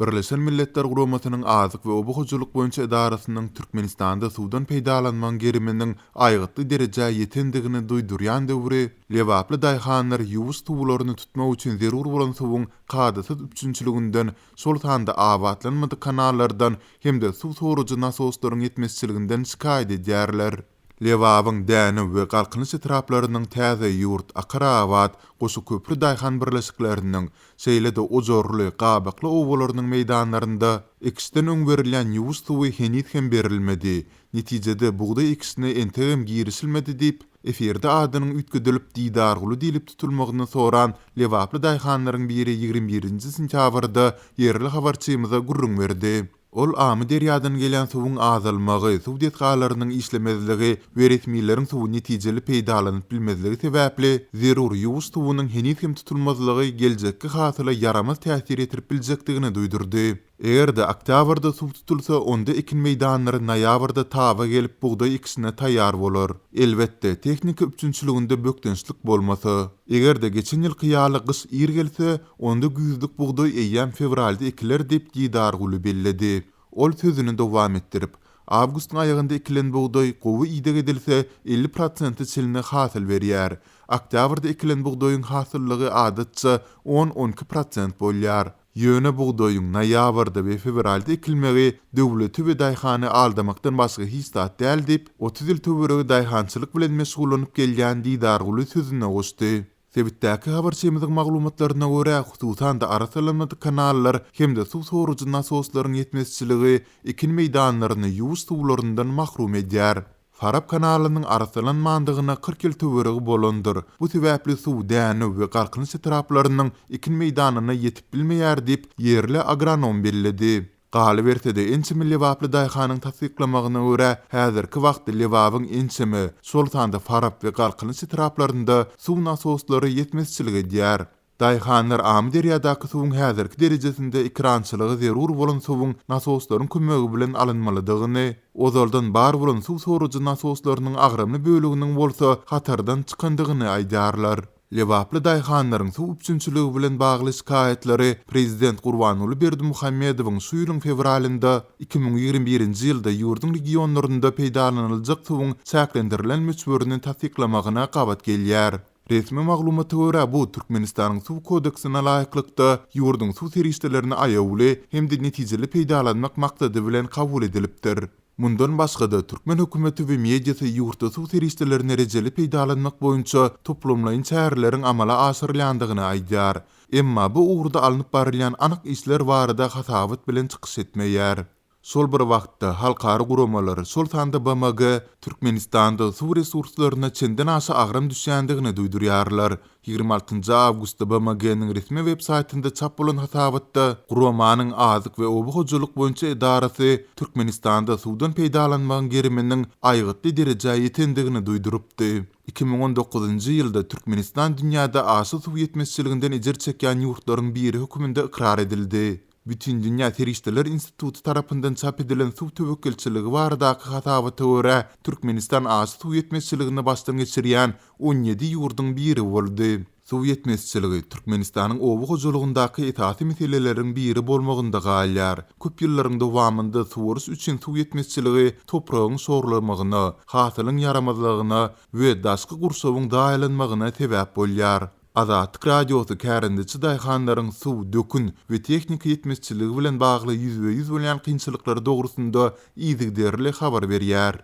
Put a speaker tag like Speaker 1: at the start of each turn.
Speaker 1: Birleşen Milletler Guramasynyň azyk we obuhujuluk boýunça idarasynyň Türkmenistanda suwdan peýdalanmagyň geriminiň aýgatly derejä ýetendigini duýdurýan döwri, lewaply daýhanlar ýuwus tuwlaryny tutmak üçin zerur bolan suwuň kadasyz üçünçiliginden, şol sanda abatlanmady kanallardan hemde suw sorujy nasoslaryň ýetmezçiliginden şikaýet edýärler. Lewabyň däni we galkynyş etraplarynyň täze ýurt, akarabat, goşu köprü daýhan birleşikleriniň şeýle-de ojorly, gabakly owalarynyň meýdanlarynda ekisten öň berilýän ýuwus suwy henit hem berilmedi. Netijede buğday ekisine entegem girişilmedi diýip eferde adynyň üýtgedilip diýdarguly diýilip tutulmagyny soran lewaply daýhanlaryň biri 21-nji sentýabrda ýerli habarçymyza gurrun berdi. Ol amy derýadan gelen suwuň azalmagy, suw detgalarynyň işlemezligi we resmiýetiň suw netijeli peýdalanyp bilmezligi sebäpli zerur ýuwus suwunyň henit hem tutulmazlygy geljekki hasyla yaramaz täsir etip biljekdigini duýdurdy. Egerde oktýabrda suw tutulsa, onda ekin meýdanlary noýabrda taba gelip buğday ekisine taýýar bolar. Elbetde tehnika üçünçiliginde bökdençlik bolmasa, egerde geçen ýyl ýaly gyş ir gelse, onda güýzlük buğday eýýän fevralda ekiler diýip diýdarguly belledi. Ol sözüni dowam etdirip, awgustyň aýagynda ekilen buğday gowy ýyda edilse 50% çelini hasyl berýär. Oktýabrda ekilen buğdaýyň hasyllygy adatça 10-12% bolýar. Ýöne buğdaýyň noýabrda we fevralda ekilmegi döwleti we daýhany aldamakdan başga hiç zat däl diýip 30 ýyl töweregi daýhançylyk bilen meşgulanyp gelýän diýdarguly sözüne goşdy. Sebitdäki habarçymyzyň maglumatlaryna görä, hususan da arasalanmady kanallar hemde suw sorujy nasoslaryň ýetmezçiligi ekin meýdanlaryny ýuwus tuwlaryndan mahrum edýär. Farab kanalynyň arasalanmandygyna 40 ýyl töweregi bolandyr. Bu sebäpli suw däni we galkynyş etraplarynyň ekin meýdanyna ýetip bilmeýär diýip ýerli agronom belledi. Galy berse-de ençimi lewaply daýhanyň tasdiklamagyna görä, häzirki wagtda lewabyň ençimi şol sanda farab we galkynyş etraplarynda suw nasoslary ýetmezçilik edýär. Daýhanlar amy derýadaky suwuň häzirki derejesinde ikrançylygy zerur bolan suwuň nasoslaryň kömegi bilen alynmalydygyny, ozaldan bar bolan suw sorujy nasoslarynyň agramly böleginiň bolsa hatardan çykandygyny aýdýarlar. Lewaply daýhanlaryň suw üçünçiligi bilen bagly şikaýetleri Prezident Gurbanuly Berdimuhammedowyň şu ýylyň fevralynda 2021-nji ýylda ýurdun regionlarynda peýdalanyljak suwuň çäklendirilen möçberini tasdiklamagyna gabat gelýär. Resmi maglumata görä bu Türkmenistanyň suw kodeksine laýyklykda ýurdun suw serişdelerini aýawly hemde netijeli peýdalanmak maksady bilen kabul edilipdir. Mundan başga-da Türkmen hökümeti we mediýasy ýurtda suw serişdelerini rejeli peýdalanmak boýunça toplamlaýyn çäreleriň amala aşyrylýandygyny aýdýar. Emma bu ugrda alınıp barilýan anyk işler barada hasabat bilen çykyş etmeýär. Şol bir wagtda halkary guramalar şol sanda BMG Türkmenistanda suw resurslaryna çenden aşy agram düşýändigini duýdurýarlar. 26 awgustda BMG-niň resmi web-saytynda çap bolan hasabatda guramanyň azyk we obuhujuluk boýunça idarasy Türkmenistanda suwdan peýdalanmagyň geriminiň aýgatly derejä ýetendigini duýdurupdy. 2019-njy ýylda Türkmenistan dünýäde aşy suw ýetmezçiliginden ejer çekýän ýurtlaryň biri höküminde ikrar edildi. Bütün Dünya Serişdeler Institutu tarapyndan çap edilen suw töwekkilçiligi baradaky hasabata görä Türkmenistan aşy suw ýetmezçiligini başdan geçirýän 17 ýurdun biri boldy. Suw ýetmezçiligi Türkmenistanyň obuhujulugundaky esasy meseleleriň biri bolmagynda galýar. Köp ýyllaryň dowamında suwurus üçin suw ýetmezçiligi topragyň şorlamagyna, hasylyň yaramazlygyna we daşky gursawyň daýlanmagyna sebäp bolýar. Azatlyk radiosu kärendäçi daýhanlaryň suw, dökün we tehnika ýetmezçiligi bilen bagly ýüzbe ýüz bolýan kynçylyklary dogrusynda ýyzygderli habar berýär.